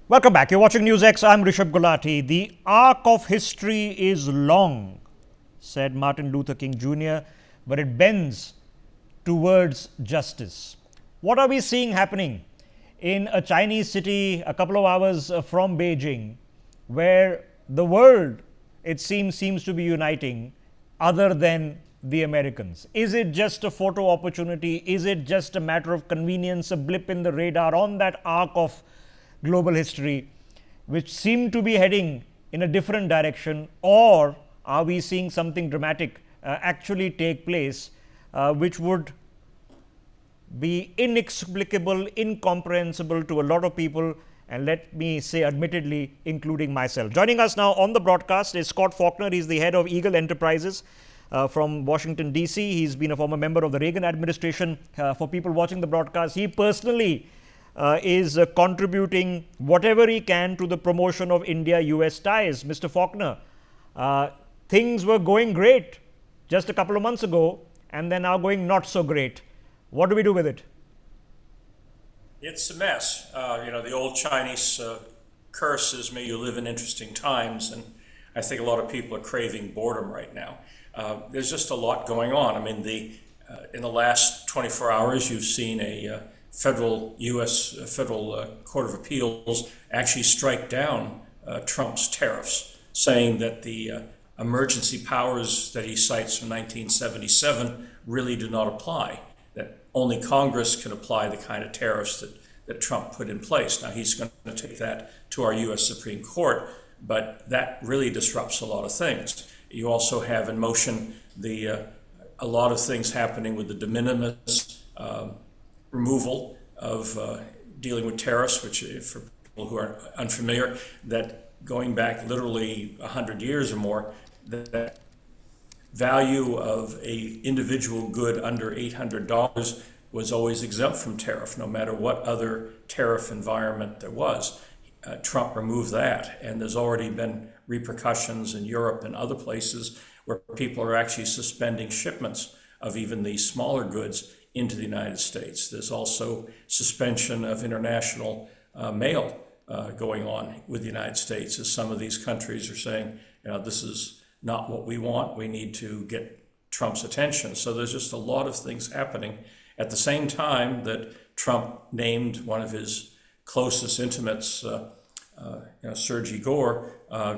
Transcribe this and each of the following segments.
Welcome back. You're watching Newsx. I'm Rishabh Gulati. The arc of history is long, said Martin Luther King Jr., but it bends towards justice. What are we seeing happening in a Chinese city a couple of hours from Beijing, where the world, it seems to be uniting other than the Americans? Is it just a photo opportunity? Is it just a matter of convenience, a blip in the radar on that arc of global history, which seem to be heading in a different direction? Or are we seeing something dramatic actually take place, which would be inexplicable, incomprehensible to a lot of people, and let me say admittedly, including myself? Joining us now on the broadcast is Scott Faulkner. He's the head of Eagle Enterprises from Washington, D.C. He's been a former member of the Reagan administration. For people watching the broadcast, he personally is contributing whatever he can to the promotion of India-US ties. Mr. Faulkner, things were going great just a couple of months ago, and they're now going not so great. What do we do with it? It's a mess. The old Chinese curse is, may you live in interesting times, and I think a lot of people are craving boredom right now. There's just a lot going on. I mean, in the last 24 hours, you've seen a U.S. Federal Court of Appeals actually strike down Trump's tariffs, saying that the emergency powers that he cites from 1977 really do not apply, that only Congress can apply the kind of tariffs that Trump put in place. Now, he's going to take that to our U.S. Supreme Court, but that really disrupts a lot of things. You also have in motion a lot of things happening with the de minimis removal of dealing with tariffs, which, for people who are unfamiliar, that going back literally 100 years or more, the value of a individual good under $800 was always exempt from tariff, no matter what other tariff environment there was. Trump removed that, and there's already been repercussions in Europe and other places where people are actually suspending shipments of even these smaller goods into the United States. There's also suspension of international mail going on with the United States, as some of these countries are saying, this is not what we want. We need to get Trump's attention. So there's just a lot of things happening at the same time that Trump named one of his closest intimates, Sergey Gore,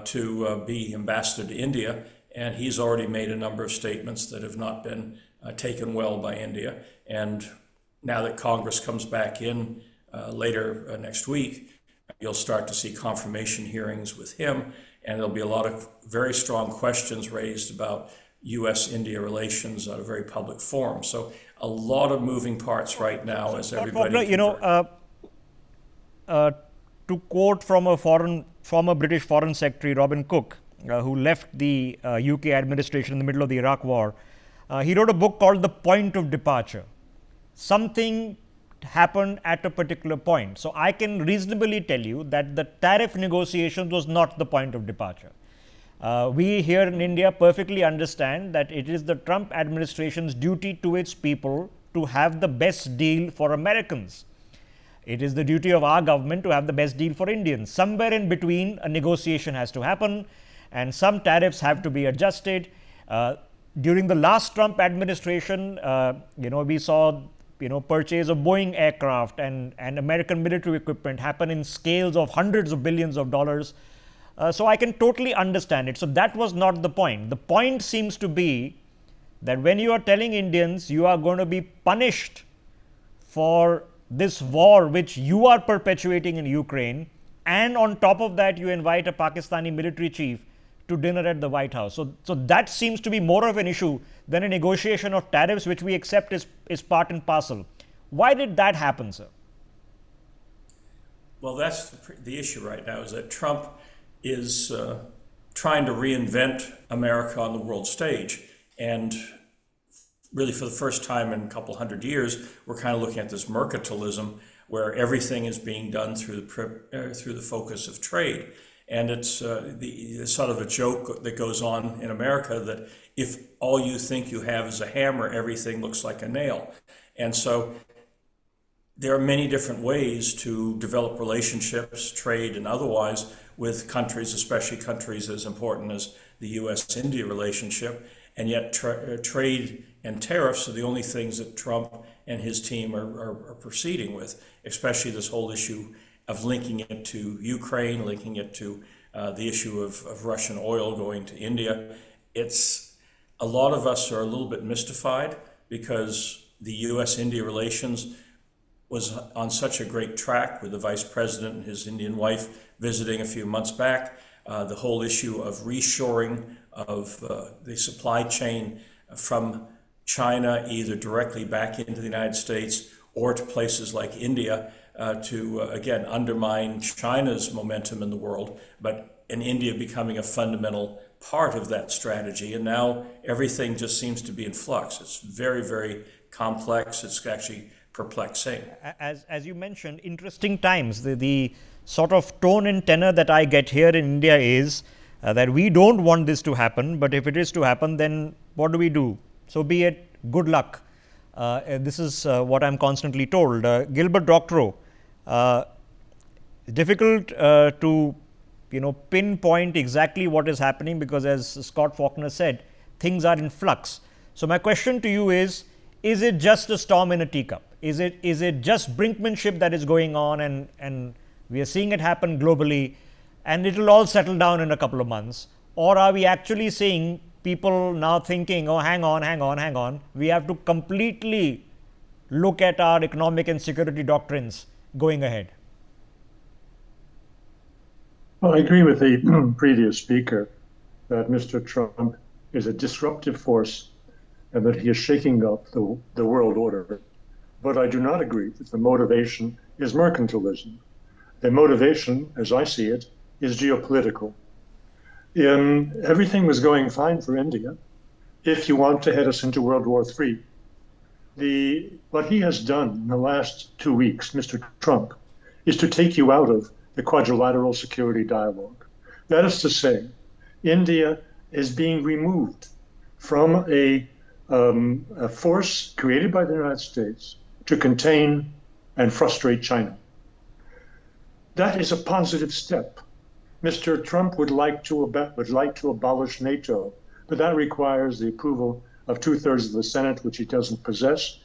to be ambassador to India. And he's already made a number of statements that have not been taken well by India. And now that Congress comes back in later next week, you'll start to see confirmation hearings with him, and there'll be a lot of very strong questions raised about U.S.-India relations at a very public forum. So a lot of moving parts right now as everybody... To quote from a former British Foreign Secretary, Robin Cook, who left the UK administration in the middle of the Iraq War, he wrote a book called The Point of Departure. Something happened at a particular point. So I can reasonably tell you that the tariff negotiations was not the point of departure. We here in India perfectly understand that it is the Trump administration's duty to its people to have the best deal for Americans. It is the duty of our government to have the best deal for Indians. Somewhere in between, a negotiation has to happen, and some tariffs have to be adjusted. During the last Trump administration, we saw purchase of Boeing aircraft and American military equipment happen in scales of hundreds of billions of dollars. So I can totally understand it. So that was not the point. The point seems to be that when you are telling Indians you are going to be punished for this war which you are perpetuating in Ukraine, and on top of that you invite a Pakistani military chief to dinner at the White House. So that seems to be more of an issue than a negotiation of tariffs, which we accept is part and parcel. Why did that happen, sir? Well, that's the issue right now, is that Trump is trying to reinvent America on the world stage. And really, for the first time in a couple hundred years, we're kind of looking at this mercantilism where everything is being done through the focus of trade. And it's the sort of a joke that goes on in America that if all you think you have is a hammer, everything looks like a nail. And so there are many different ways to develop relationships, trade and otherwise, with countries, especially countries as important as the US-India relationship, and yet trade and tariffs are the only things that Trump and his team are proceeding with, especially this whole issue of linking it to Ukraine, linking it to the issue of Russian oil going to India. A lot of us are a little bit mystified because the US-India relations was on such a great track with the vice president and his Indian wife visiting a few months back. The whole issue of reshoring of the supply chain from China, either directly back into the United States or to places like India, to again undermine China's momentum in the world, and India becoming a fundamental part of that strategy. And now everything just seems to be in flux. It's very, very complex. It's actually perplexing. As you mentioned, interesting times. The sort of tone and tenor that I get here in India is that we don't want this to happen, but if it is to happen, then what do? So be it, good luck. This is what I'm constantly told. Gilbert Doctorow, difficult to pinpoint exactly what is happening because, as Scott Faulkner said, things are in flux. So my question to you is it just a storm in a teacup? Is it just brinkmanship that is going on, and we are seeing it happen globally, and it will all settle down in a couple of months? Or are we actually seeing people now thinking, oh, hang on, we have to completely look at our economic and security doctrines going ahead? Well, I agree with the previous speaker that Mr. Trump is a disruptive force and that he is shaking up the world order. But I do not agree that the motivation is mercantilism. The motivation, as I see it, is geopolitical. Everything was going fine for India if you want to head us into World War III. What he has done in the last 2 weeks, Mr. Trump, is to take you out of the quadrilateral security dialogue. That is to say, India is being removed from a force created by the United States to contain and frustrate China. That is a positive step. Mr. Trump would like to abolish NATO, but that requires the approval of 2/3 of the Senate, which he doesn't possess.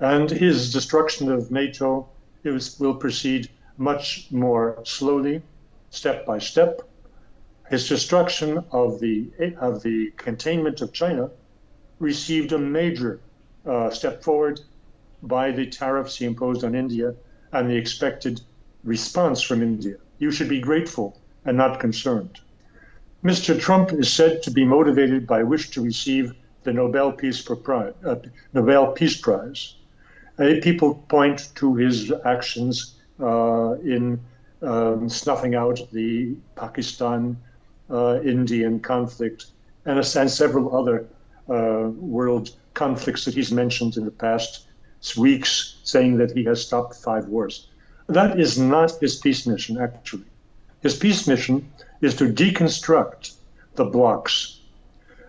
And his destruction of NATO will proceed much more slowly, step by step. His destruction of the containment of China received a major step forward by the tariffs he imposed on India and the expected response from India. You should be grateful and not concerned. Mr. Trump is said to be motivated by wish to receive the Nobel Peace Prize. People point to his actions in snuffing out the Pakistan-Indian conflict and several other world conflicts that he's mentioned in the past weeks, saying that he has stopped 5 wars. That is not his peace mission, actually. His peace mission is to deconstruct the blocks.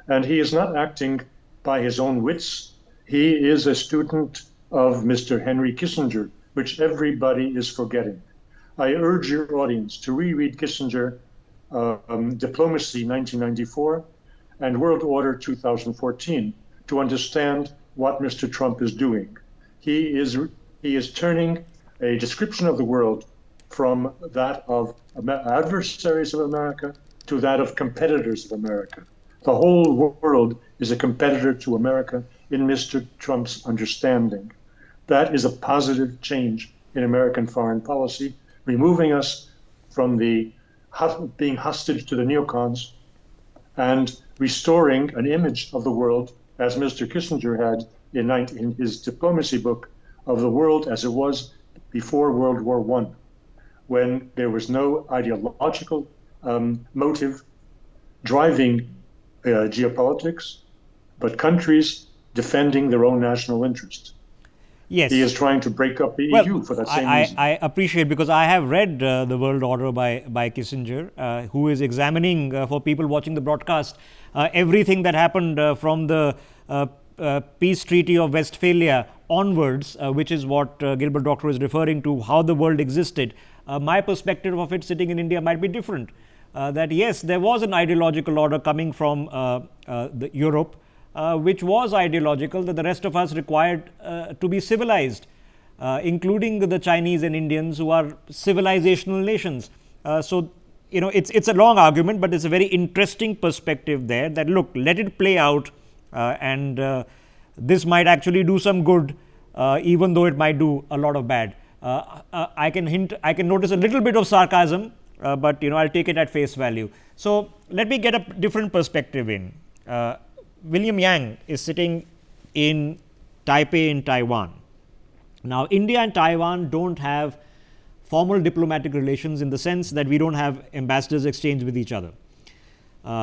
And he is not acting by his own wits. He is a student of Mr. Henry Kissinger, which everybody is forgetting. I urge your audience to reread Kissinger, Diplomacy 1994 and World Order 2014 to understand what Mr. Trump is doing. He is turning a description of the world from that of adversaries of America to that of competitors of America. The whole world is a competitor to America in Mr. Trump's understanding. That is a positive change in American foreign policy, removing us from being hostage to the neocons and restoring an image of the world, as Mr. Kissinger had in his diplomacy book, of the world as it was before World War I, when there was no ideological motive driving geopolitics, but countries defending their own national interest. Yes. He is trying to break up the EU for that same reason. I appreciate, because I have read The World Order by Kissinger, who is examining, for people watching the broadcast, everything that happened from the Peace Treaty of Westphalia onwards, which is what Gilbert Doctor is referring to, how the world existed, my perspective of it sitting in India might be different. That yes, there was an ideological order coming from Europe, which was ideological, that the rest of us required to be civilized, including the Chinese and Indians, who are civilizational nations. So, it's a long argument, but it's a very interesting perspective there, that look, let it play out, and this might actually do some good, even though it might do a lot of bad. I can notice a little bit of sarcasm, but I'll take it at face value. So let me get a different perspective in. William Yang is sitting in Taipei in Taiwan. Now, India and Taiwan don't have formal diplomatic relations, in the sense that we don't have ambassadors exchange with each other.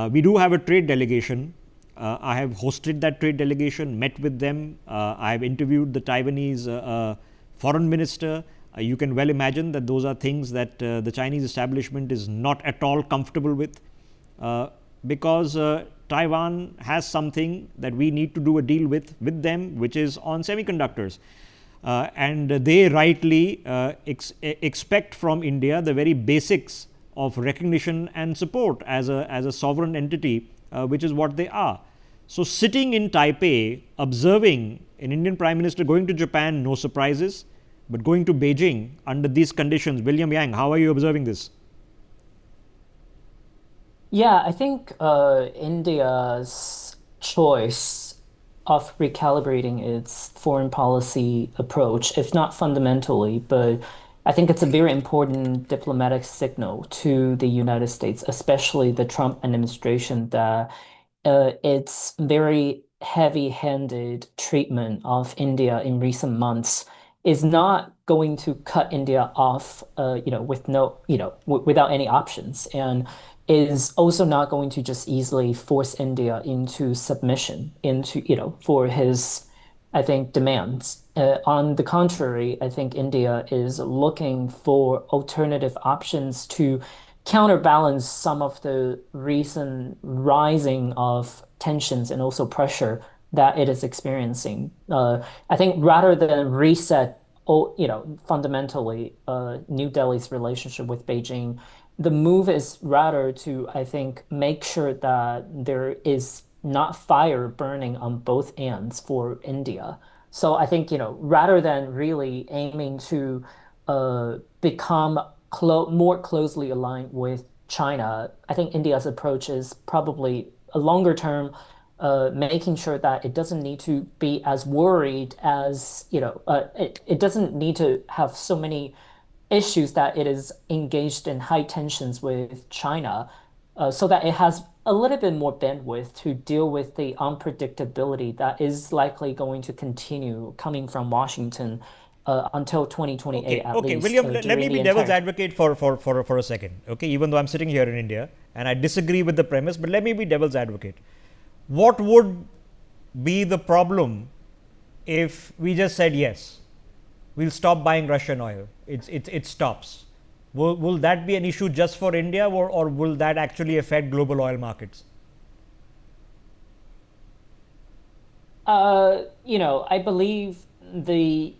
We do have a trade delegation. I have hosted that trade delegation, met with them. I have interviewed the Taiwanese foreign minister. You can well imagine that those are things that the Chinese establishment is not at all comfortable with, because Taiwan has something that we need to do a deal with them, which is on semiconductors. And they rightly expect from India the very basics of recognition and support as a sovereign entity, which is what they are. So sitting in Taipei, observing an Indian Prime Minister going to Japan, no surprises, but going to Beijing under these conditions, William Yang, how are you observing this? Yeah, I think India's choice of recalibrating its foreign policy approach, if not fundamentally, but I think it's a very important diplomatic signal to the United States, especially the Trump administration, that its very heavy-handed treatment of India in recent months is not going to cut India off, with no, without any options, and is also not going to just easily force India into submission for his, I think, demands. On the contrary, I think India is looking for alternative options to counterbalance some of the recent rising of tensions and also pressure that it is experiencing. I think rather than reset, fundamentally, New Delhi's relationship with Beijing, the move is rather to, I think, make sure that there is not fire burning on both ends for India. So I think, rather than really aiming to become more closely aligned with China, I think India's approach is probably a longer term, making sure that it doesn't need to be as worried as, it doesn't need to have so many issues that it is engaged in high tensions with China, so that it has a little bit more bandwidth to deal with the unpredictability that is likely going to continue coming from Washington until 2028 at Okay, least. William, let me during be the devil's entire. advocate for a second. Okay, even though I'm sitting here in India and I disagree with the premise, but let me be devil's advocate. What would be the problem if we just said yes? We'll stop buying Russian oil. It stops. Will that be an issue just for India, or will that actually affect global oil markets? I believe the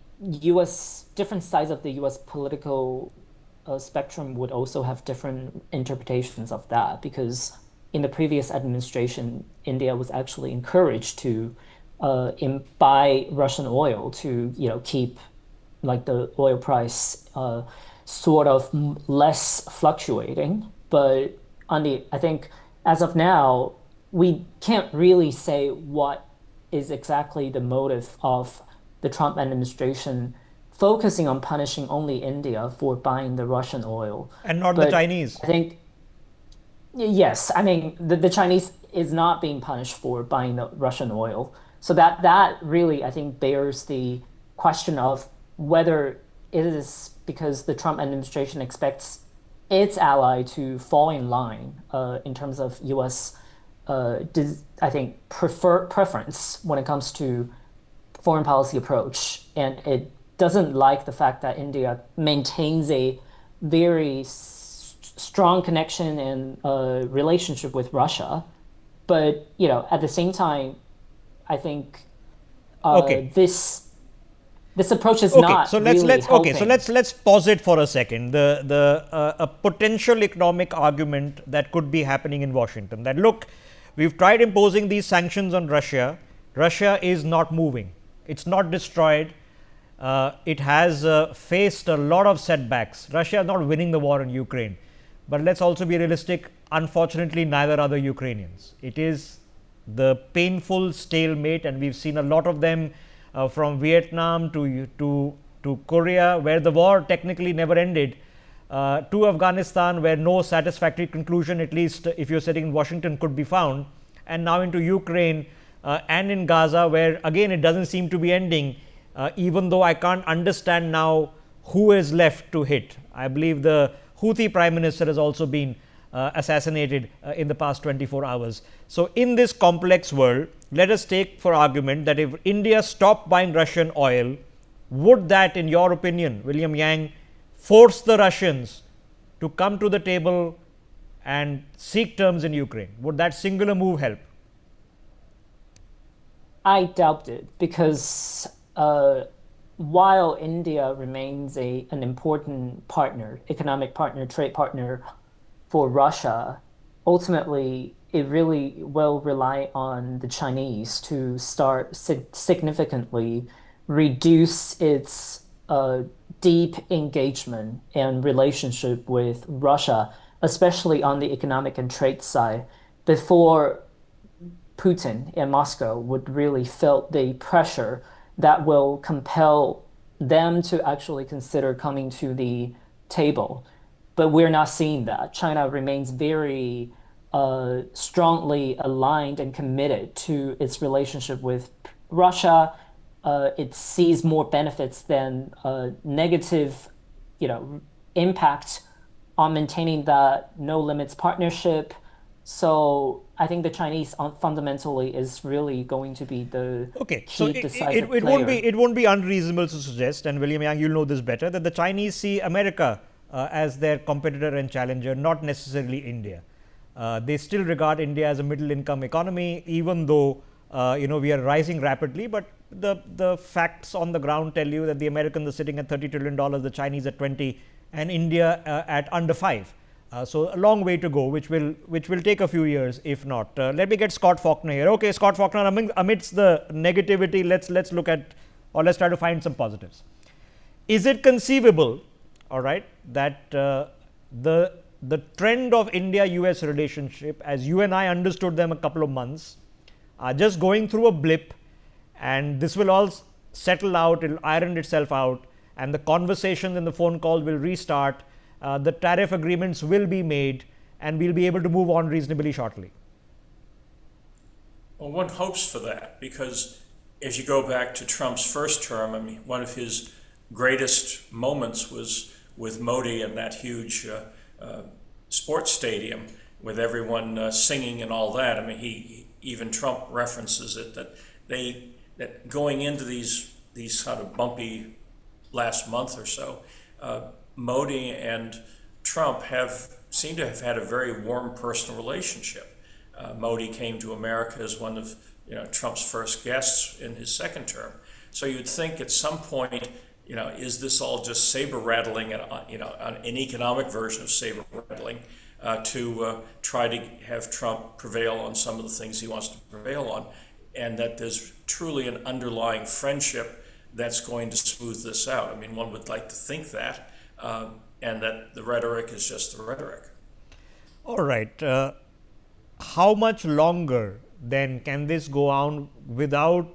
different sides of the U.S. political spectrum would also have different interpretations of that, because in the previous administration, India was actually encouraged to buy Russian oil to, keep like the oil price sort of less fluctuating. But I think as of now, we can't really say what is exactly the motive of the Trump administration focusing on punishing only India for buying the Russian oil. And not the But Chinese. I think, yes, I mean, the Chinese is not being punished for buying the Russian oil. So that really, I think, bears the question of whether it is because the Trump administration expects its ally to fall in line in terms of U.S. I think preference when it comes to foreign policy approach, and it doesn't like the fact that India maintains a very strong connection and relationship with Russia, but at the same time, I think Okay. this this approach is Okay, not so really let's helping. let's pause it for a second. The a potential economic argument that could be happening in Washington, that look, we've tried imposing these sanctions on Russia. Russia is not moving. It's not destroyed. It has faced a lot of setbacks. Russia is not winning the war in Ukraine. But let's also be realistic. Unfortunately, neither are the Ukrainians. It is the painful stalemate, and we've seen a lot of them from Vietnam to Korea, where the war technically never ended, to Afghanistan, where no satisfactory conclusion, at least if you're sitting in Washington, could be found, and now into Ukraine and in Gaza, where again it doesn't seem to be ending, even though I can't understand now who is left to hit. I believe the Houthi prime minister has also been assassinated in the past 24 hours. So, in this complex world, let us take for argument that if India stopped buying Russian oil, would that, in your opinion, William Yang, force the Russians to come to the table and seek terms in Ukraine? Would that singular move help? I doubt it because while India remains an important partner, economic partner, trade partner for Russia, ultimately it really will rely on the Chinese to start significantly reduce its deep engagement and relationship with Russia, especially on the economic and trade side, before Putin and Moscow would really feel the pressure that will compel them to actually consider coming to the table. But we're not seeing that. China remains very strongly aligned and committed to its relationship with Russia. It sees more benefits than negative, impact on maintaining that no limits partnership. So I think the Chinese fundamentally is really going to be the key decisive player. It won't be unreasonable to suggest, and William Yang, you'll know this better, that the Chinese see America as their competitor and challenger, not necessarily India. They still regard India as a middle income economy, even though we are rising rapidly. But the facts on the ground tell you that the Americans are sitting at $30 trillion, the Chinese at 20, and India at under 5. So a long way to go, which will take a few years, if not. Let me get Scott Faulkner here. Okay, Scott Faulkner, amidst the negativity, let's look at, or let's try to find some positives. Is it conceivable, all right, that the trend of India-US relationship, as you and I understood them a couple of months, are just going through a blip, and this will all settle out, it'll iron itself out, and the conversations and the phone calls will restart. The tariff agreements will be made, and we'll be able to move on reasonably shortly? Well, one hopes for that, because as you go back to Trump's first term, I mean, one of his greatest moments was with Modi and that huge sports stadium with everyone singing and all that. I mean, even Trump references it, that going into these sort of bumpy last month or so, Modi and Trump seem to have had a very warm personal relationship. Modi came to America as one of Trump's first guests in his second term. So you'd think at some point, is this all just saber rattling, an economic version of saber rattling, to try to have Trump prevail on some of the things he wants to prevail on, and that there's truly an underlying friendship that's going to smooth this out. I mean, one would like to think that. And that the rhetoric is just the rhetoric. All right. How much longer then can this go on without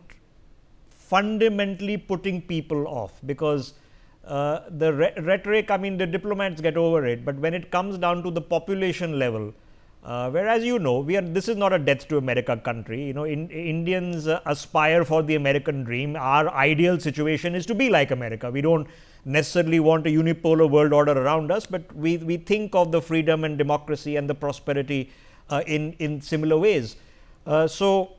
fundamentally putting people off? Because the rhetoric, I mean, the diplomats get over it, but when it comes down to the population level, whereas this is not a death to America country. Indians aspire for the American dream. Our ideal situation is to be like America. We don't necessarily want a unipolar world order around us, but we think of the freedom and democracy and the prosperity in similar ways. So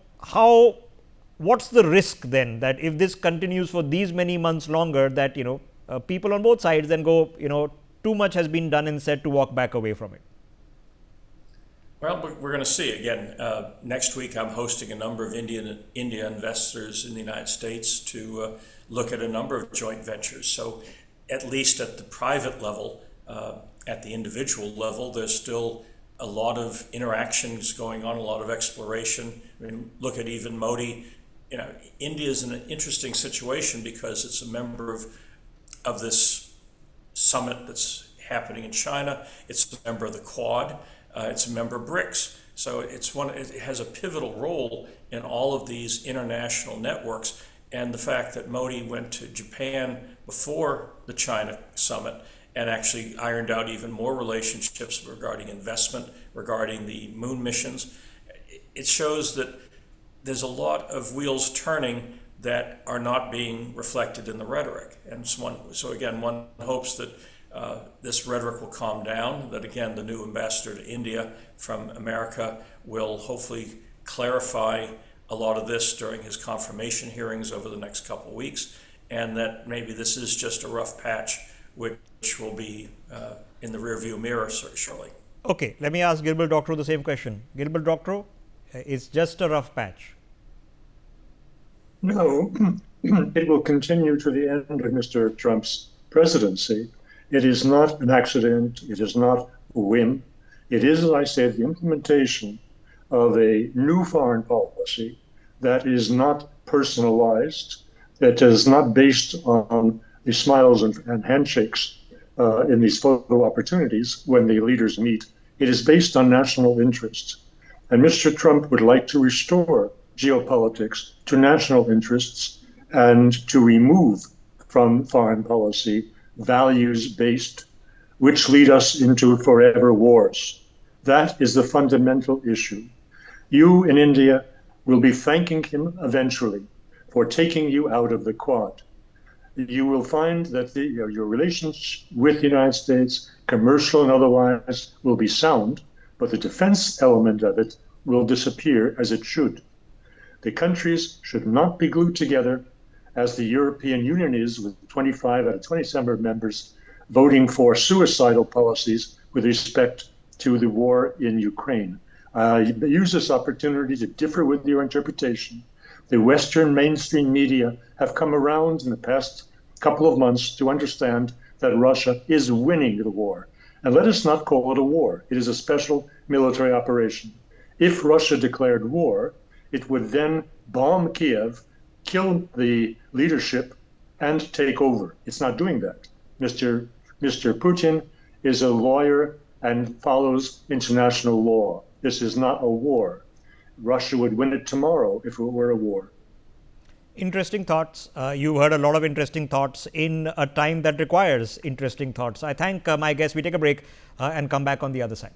what's the risk then that if this continues for these many months longer, that people on both sides then go, too much has been done and said, to walk back away from it? Well, we're going to see again. Next week, I'm hosting a number of India investors in the United States to look at a number of joint ventures. So, at least at the private level, at the individual level, there's still a lot of interactions going on, a lot of exploration. I mean, look at even Modi. You know, India is in an interesting situation because it's a member of this summit that's happening in China. It's a member of the Quad. It's a member of BRICS. So it has a pivotal role in all of these international networks. And the fact that Modi went to Japan before the China summit and actually ironed out even more relationships regarding investment, regarding the moon missions, it shows that there's a lot of wheels turning that are not being reflected in the rhetoric. And so again, one hopes that this rhetoric will calm down, that again, the new ambassador to India from America will hopefully clarify a lot of this during his confirmation hearings over the next couple of weeks, and that maybe this is just a rough patch which will be in the rearview mirror shortly. Okay, let me ask Gilbert Doctorow the same question. Gilbert Doctorow, it's just a rough patch. No, it will continue to the end of Mr. Trump's presidency. It is not an accident. It is not a whim. It is, as I said, the implementation of a new foreign policy that is not personalized, that is not based on the smiles and handshakes in these photo opportunities when the leaders meet. It is based on national interests. And Mr. Trump would like to restore geopolitics to national interests and to remove from foreign policy values-based, which lead us into forever wars. That is the fundamental issue. You in India will be thanking him eventually for taking you out of the Quad. You will find that your relations with the United States, commercial and otherwise, will be sound, but the defense element of it will disappear as it should. The countries should not be glued together as the European Union is, with 25 out of 27 members voting for suicidal policies with respect to the war in Ukraine. Use this opportunity to differ with your interpretation. The Western mainstream media have come around in the past couple of months to understand that Russia is winning the war. And let us not call it a war. It is a special military operation. If Russia declared war, it would then bomb Kiev, kill the leadership, and take over. It's not doing that. Mr. Putin is a lawyer and follows international law. This is not a war. Russia would win it tomorrow if it were a war. Interesting thoughts. You've heard a lot of interesting thoughts in a time that requires interesting thoughts. I thank my guests. We take a break and come back on the other side.